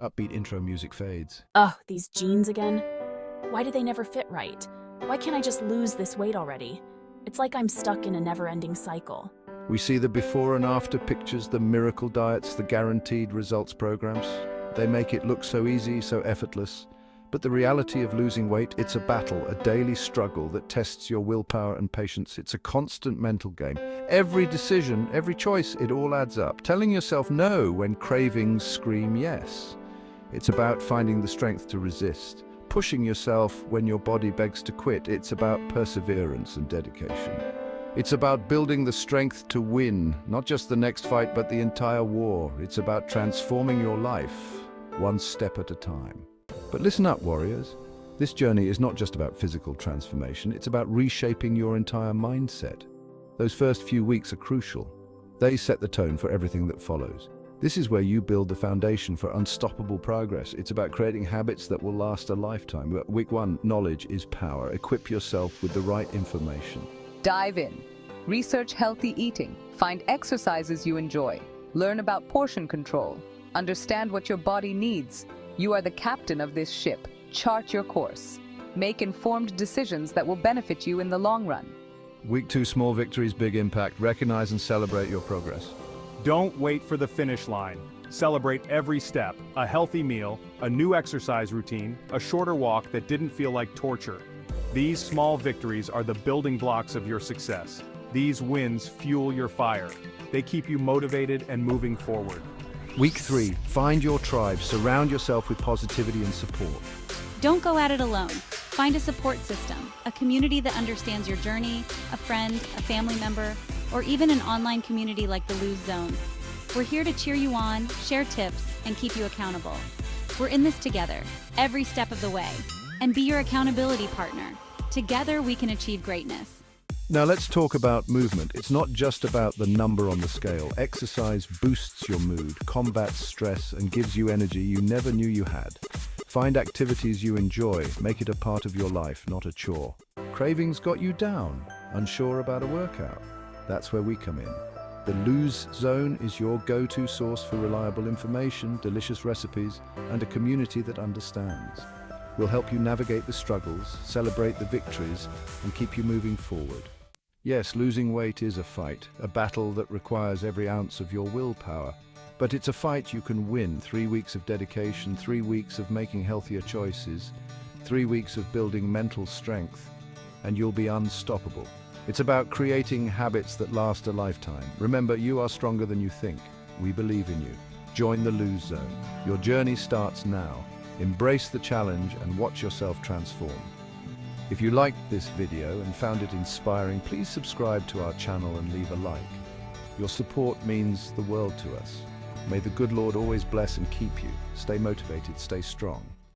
Upbeat intro music fades. Ugh, these jeans again. Why do they never fit right? Why can't I just lose this weight already? It's like I'm stuck in a never-ending cycle. We see the before and after pictures, the miracle diets, the guaranteed results programs. They make it look so easy, so effortless. But the reality of losing weight, it's a battle, a daily struggle that tests your willpower and patience. It's a constant mental game. Every decision, every choice, it all adds up. Telling yourself no when cravings scream yes. It's about finding the strength to resist. Pushing yourself when your body begs to quit. It's about perseverance and dedication. It's about building the strength to win, not just the next fight, but the entire war. It's about transforming your life, one step at a time. But listen up, warriors. This journey is not just about physical transformation, it's about reshaping your entire mindset. Those first few weeks are crucial. They set the tone for everything that follows. This is where you build the foundation for unstoppable progress. It's about creating habits that will last a lifetime. Week 1, knowledge is power. Equip yourself with the right information. Dive in. Research healthy eating. Find exercises you enjoy. Learn about portion control. Understand what your body needs. You are the captain of this ship. Chart your course. Make informed decisions that will benefit you in the long run. Week 2, small victories, big impact. Recognize and celebrate your progress. Don't wait for the finish line. Celebrate every step. A healthy meal, a new exercise routine, a shorter walk that didn't feel like torture. These small victories are the building blocks of your success. These wins fuel your fire. They keep you motivated and moving forward. Week 3, find your tribe. Surround yourself with positivity and support. Don't go at it alone. Find a support system, a community that understands your journey, a friend, a family member, or even an online community like the Lose Zone. We're here to cheer you on, share tips, and keep you accountable. We're in this together, every step of the way, and be your accountability partner. Together, we can achieve greatness. Now let's talk about movement. It's not just about the number on the scale. Exercise boosts your mood, combats stress, and gives you energy you never knew you had. Find activities you enjoy. Make it a part of your life, not a chore. Cravings got you down, unsure about a workout. That's where we come in. The Lose Zone is your go-to source for reliable information, delicious recipes, and a community that understands. We'll help you navigate the struggles, celebrate the victories, and keep you moving forward. Yes, losing weight is a fight, a battle that requires every ounce of your willpower. But it's a fight you can win. 3 weeks of dedication, 3 weeks of making healthier choices, 3 weeks of building mental strength, and you'll be unstoppable. It's about creating habits that last a lifetime. Remember, you are stronger than you think. We believe in you. Join the Lose Zone. Your journey starts now. Embrace the challenge and watch yourself transform. If you liked this video and found it inspiring, please subscribe to our channel and leave a like. Your support means the world to us. May the good Lord always bless and keep you. Stay motivated, stay strong.